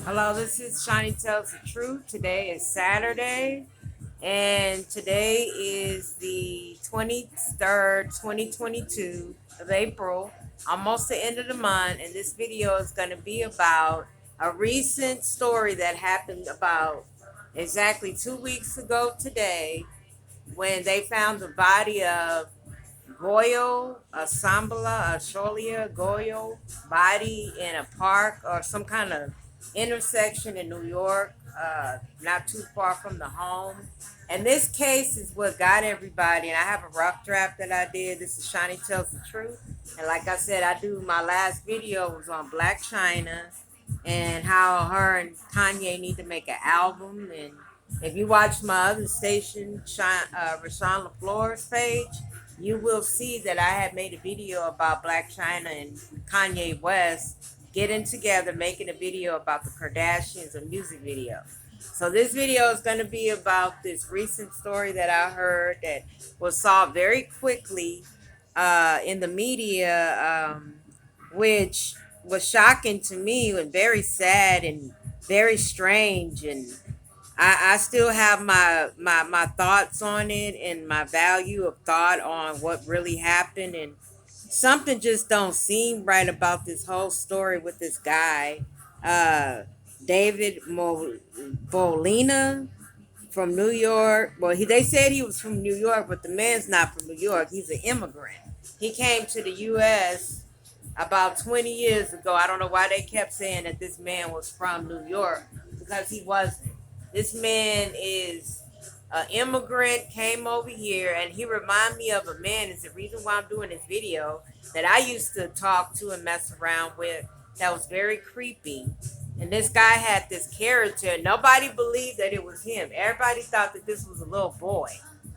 Hello, this is SHOWNI Tells the Truth. Today is Saturday, and today is the 23rd, 2022 of April, almost the end of the month, and this video is going to be about a recent story that happened about exactly 2 weeks ago today when they found the body of Goyo, Asholia Goyo body in a park or some kind of intersection in New York, not too far from the home. And this case is what got everybody. And I have a rough draft that I did. This is SHOWNI Tells the Truth. And like I said, I do my last video was on Black China and how her and Kanye need to make an album. And if you watch my other station, Rashawn LaFleur's page, you will see that I had made a video about Black China and Kanye West getting together, making a video about the Kardashians, a music video. So this video is going to be about this recent story that I heard that was solved very quickly in the media, which was shocking to me and very sad and very strange. And I still have my thoughts on it and my value of thought on what really happened. And something just don't seem right about this whole story with this guy, uh, David Bolina from New York. Well, they said he was from New York, but the man's not from New York. He's an immigrant. He came to the U.S. about 20 years ago. I don't know why they kept saying that this man was from New York, because he wasn't. This man is an immigrant, came over here, and he reminded me of a man. It's the reason why I'm doing this video, that I used to talk to and mess around with, that was very creepy. And this guy had this character. Nobody believed that it was him. Everybody thought that this was a little boy.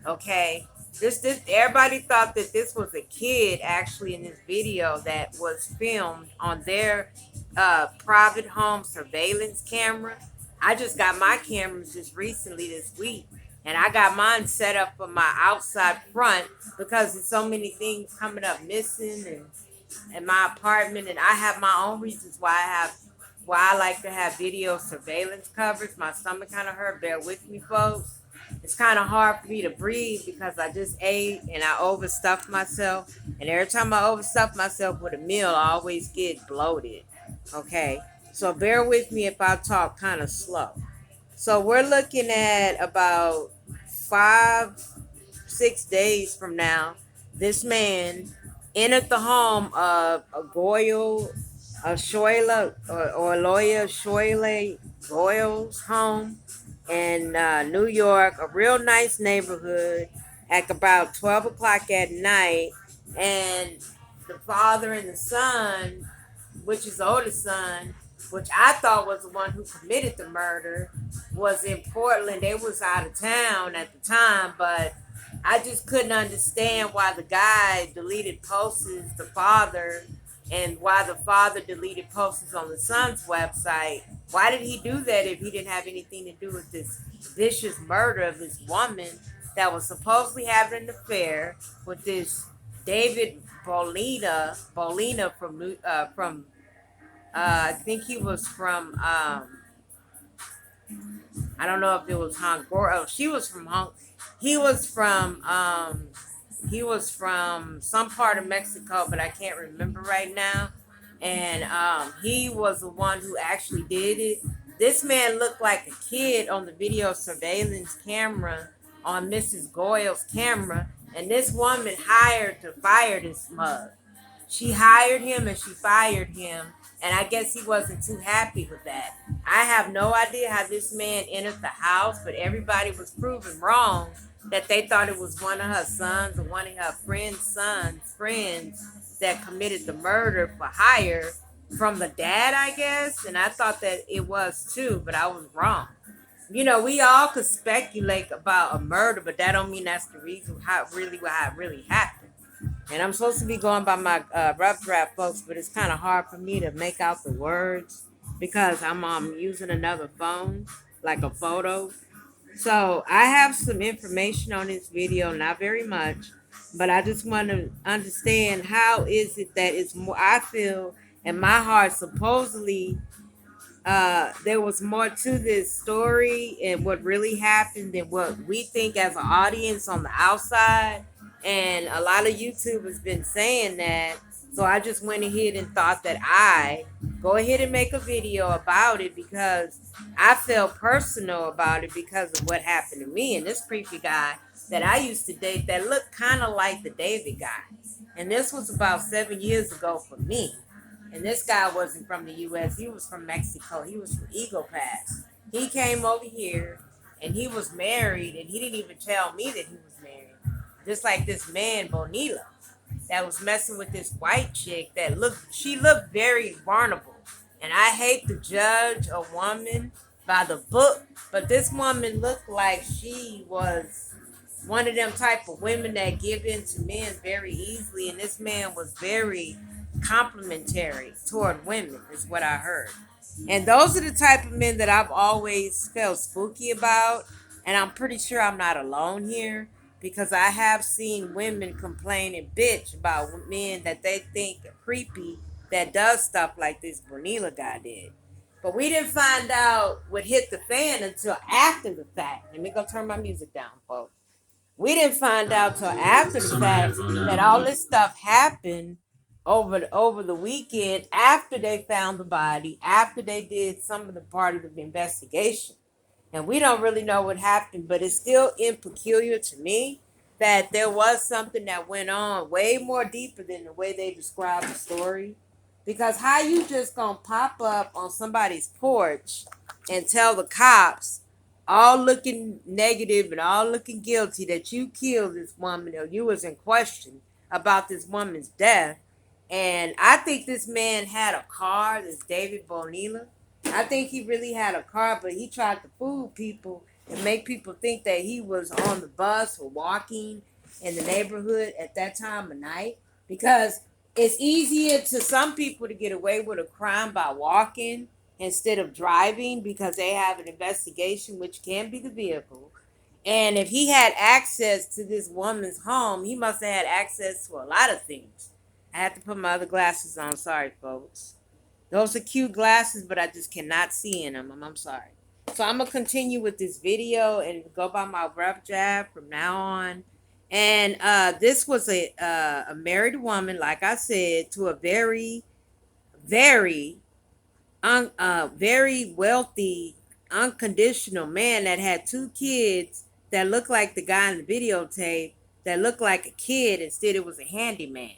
Okay. This everybody thought that this was a kid actually in this video that was filmed on their private home surveillance camera. I just got my cameras just recently this week, and I got mine set up for my outside front because there's so many things coming up missing and in my apartment, and I have my own reasons why I like to have video surveillance coverage. My stomach kind of hurt. Bear with me, folks. It's kind of hard for me to breathe because I just ate and I overstuffed myself. And every time I overstuff myself with a meal, I always get bloated. Okay, so bear with me if I talk kind of slow. So we're looking at about 5, 6 days from now. This man entered the home of a Goyle, a Shoila, or a lawyer Shoile Goyle's home in New York, a real nice neighborhood, at about 12 o'clock at night. And the father and the son, which is the oldest son, which I thought was the one who committed the murder, was in Portland. They was out of town at the time, but I just couldn't understand why the guy deleted posts, the father, and why the father deleted posts on the son's website. Why did he do that if he didn't have anything to do with this vicious murder of this woman that was supposedly having an affair with this David Bolina from I think he was from I don't know if it was Honduras. Oh, she was from Hong. He was from some part of Mexico, but I can't remember right now. And he was the one who actually did it. This man looked like a kid on the video surveillance camera on Mrs. Goyle's camera, and this woman hired to fire this mug. She hired him and she fired him, and I guess he wasn't too happy with that. I have no idea how this man entered the house, but everybody was proven wrong, that they thought it was one of her sons or one of her friends that committed the murder for hire from the dad, I guess. And I thought that it was too, but I was wrong. You know, we all could speculate about a murder, but that don't mean that's the reason how it really happened. And I'm supposed to be going by my rough draft, folks, but it's kind of hard for me to make out the words because I'm using another phone, like a photo. So I have some information on this video, not very much, but I just want to understand how is it that it's more, I feel in my heart, supposedly there was more to this story and what really happened than what we think as an audience on the outside. And a lot of YouTube has been saying that. So I just went ahead and thought that I go ahead and make a video about it because I felt personal about it because of what happened to me and this creepy guy that I used to date that looked kind of like the David guy. And this was about 7 years ago for me. And this guy wasn't from the U.S. He was from Mexico. He was from Eagle Pass. He came over here and he was married and he didn't even tell me that he was married. Just like this man, Bonilla, that was messing with this white chick she looked very vulnerable. And I hate to judge a woman by the book, but this woman looked like she was one of them type of women that give in to men very easily. And this man was very complimentary toward women, is what I heard. And those are the type of men that I've always felt spooky about. And I'm pretty sure I'm not alone here because I have seen women complain and bitch about men that they think are creepy that does stuff like this Bernila guy did. But we didn't find out what hit the fan until after the fact. Let me go turn my music down, folks. We didn't find out till after the fact that all this stuff happened over the weekend after they found the body, after they did some of the part of the investigation. And we don't really know what happened, but it's still peculiar to me that there was something that went on way more deeper than the way they describe the story. Because how you just gonna pop up on somebody's porch and tell the cops, all looking negative and all looking guilty, that you killed this woman or you was in question about this woman's death. And I think this man had a car, this David Bonilla. I think he really had a car, but he tried to fool people and make people think that he was on the bus or walking in the neighborhood at that time of night. Because it's easier to some people to get away with a crime by walking instead of driving because they have an investigation, which can be the vehicle. And if he had access to this woman's home, he must have had access to a lot of things. I have to put my other glasses on. Sorry, folks. Those are cute glasses, but I just cannot see in them. I'm sorry. So I'm going to continue with this video and go by my rough jab from now on. And this was a married woman, like I said, to a very, very very wealthy, unconditional man that had two kids that looked like the guy in the videotape that looked like a kid. Instead, it was a handyman.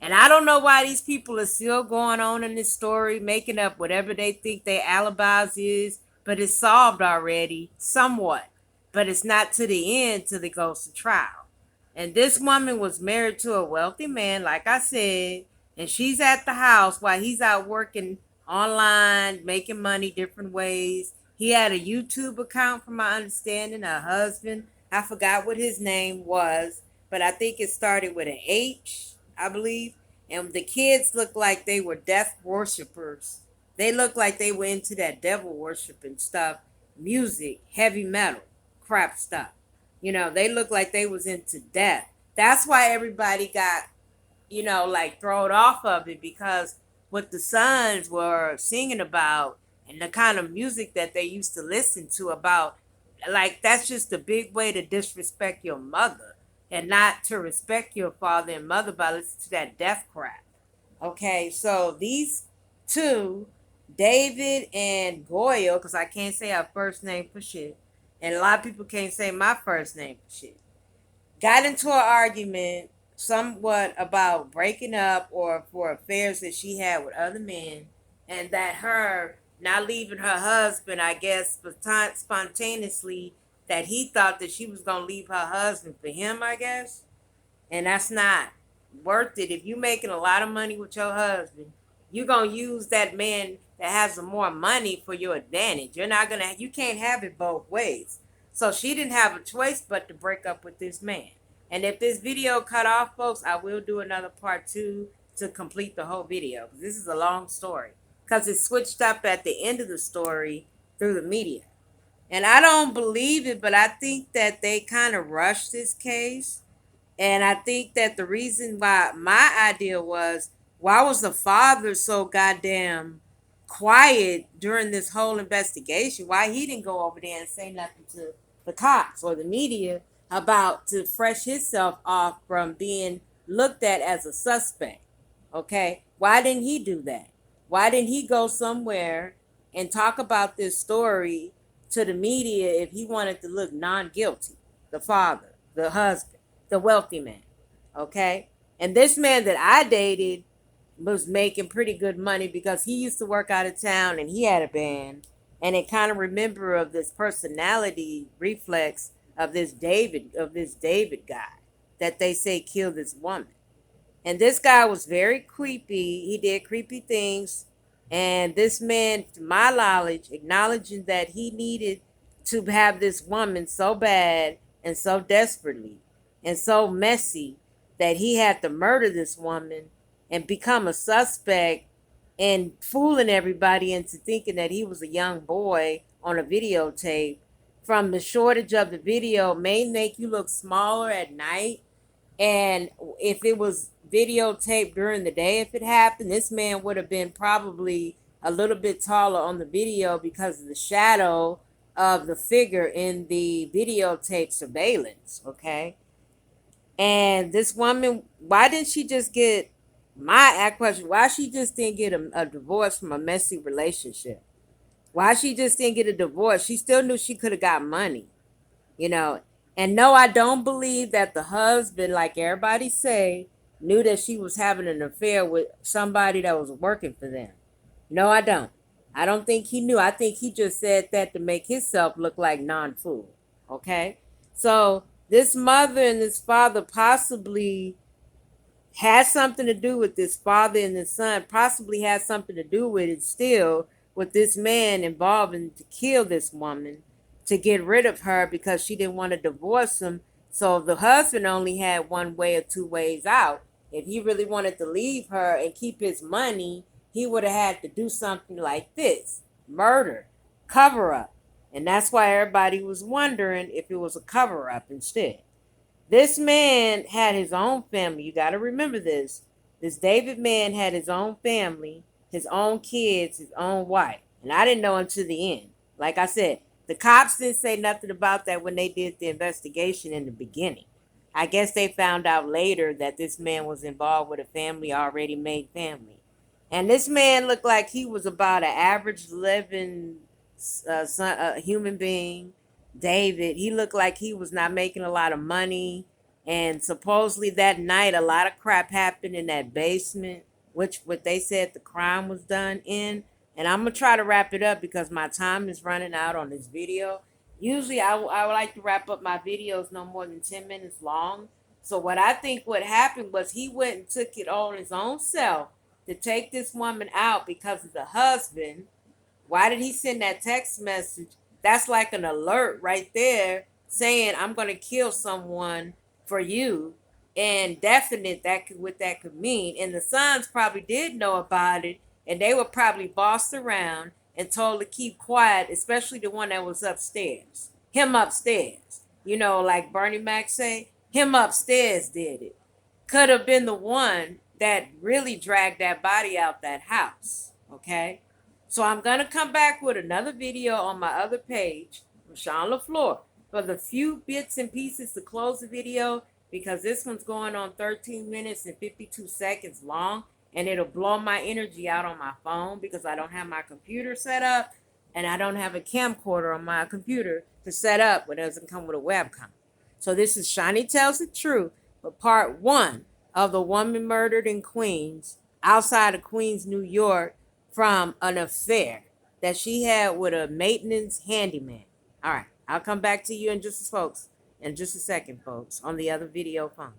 And I don't know why these people are still going on in this story, making up whatever they think their alibis is, but it's solved already, somewhat. But it's not to the end till it goes to trial. And this woman was married to a wealthy man, like I said, and she's at the house while he's out working online, making money different ways. He had a YouTube account, from my understanding. Her husband, I forgot what his name was, but I think it started with an H, I believe. And the kids looked like they were death worshippers. They looked like they were into that devil worshiping stuff, music, heavy metal, crap stuff. They looked like they was into death. That's why everybody got, like thrown off of it, because what the sons were singing about and the kind of music that they used to listen to about, like, that's just a big way to disrespect your mother and not to respect your father and mother by listening to that death crap. Okay, so these two, David and Goyle, because I can't say our first name for shit, and a lot of people can't say my first name for shit, got into an argument somewhat about breaking up or for affairs that she had with other men, and that her not leaving her husband, I guess, spontaneously, that he thought that she was going to leave her husband for him, I guess. And that's not worth it. If you're making a lot of money with your husband, you're going to use that man that has some more money for your advantage. You can't have it both ways. So she didn't have a choice but to break up with this man. And if this video cut off, folks, I will do another part 2 to complete the whole video. This is a long story because it switched up at the end of the story through the media. And I don't believe it, but I think that they kind of rushed this case. And I think that the reason why my idea was, why was the father so goddamn quiet during this whole investigation, why he didn't go over there and say nothing to the cops or the media about to fresh himself off from being looked at as a suspect. Okay, why didn't he do that? Why didn't he go somewhere and talk about this story to the media if he wanted to look non-guilty? The father, the husband, the wealthy man. Okay, and this man that I dated was making pretty good money because he used to work out of town and he had a band. And it kind of remember of this personality reflex of this David guy that they say killed this woman. And this guy was very creepy. He did creepy things. And this man, to my knowledge, acknowledging that he needed to have this woman so bad and so desperately and so messy that he had to murder this woman and become a suspect and fooling everybody into thinking that he was a young boy on a videotape. From the shortage of the video, may make you look smaller at night, and if it was videotaped during the day, if it happened, this man would have been probably a little bit taller on the video because of the shadow of the figure in the videotape surveillance. Okay. And this woman, why didn't she just get my question? Why she just didn't get a divorce from a messy relationship? Why she just didn't get a divorce? She still knew she could have got money, you know. And no, I don't believe that the husband, like everybody say, knew that she was having an affair with somebody that was working for them. No, I don't. I don't think he knew. I think he just said that to make himself look like non-fool. Okay? So this mother and this father possibly has something to do with this father and this son, possibly has something to do with it still, with this man involving to kill this woman to get rid of her because she didn't want to divorce him. So the husband only had one way or two ways out. If he really wanted to leave her and keep his money, he would have had to do something like this: murder, cover up. And that's why everybody was wondering if it was a cover up instead. This man had his own family. You got to remember this. This David man had his own family, his own kids, his own wife. And I didn't know until the end. Like I said, the cops didn't say nothing about that when they did the investigation in the beginning. I guess they found out later that this man was involved with a family, already made family. And this man looked like he was about an average living human being. David, he looked like he was not making a lot of money. And supposedly that night, a lot of crap happened in that basement, which what they said the crime was done in. And I'm going to try to wrap it up because my time is running out on this video. Usually, I would like to wrap up my videos no more than 10 minutes long. So, what I think what happened was he went and took it on his own self to take this woman out because of the husband. Why did he send that text message? That's like an alert right there saying, I'm going to kill someone for you. And definite that could what that could mean. And the sons probably did know about it, and they were probably bossed around and told to keep quiet, especially the one that was upstairs. Him upstairs. You know, like Bernie Mac say, him upstairs did it. Could have been the one that really dragged that body out that house. Okay? So I'm going to come back with another video on my other page, Rashawn LaFleur, for the few bits and pieces to close the video, because this one's going on 13 minutes and 52 seconds long, and it'll blow my energy out on my phone because I don't have my computer set up, and I don't have a camcorder on my computer to set up when it doesn't come with a webcam. So this is SHOWNI Tells the Truth, for part one of the woman murdered in Queens, outside of Queens, New York, from an affair that she had with a maintenance handyman. All right, I'll come back to you in just a second, folks, on the other video phone.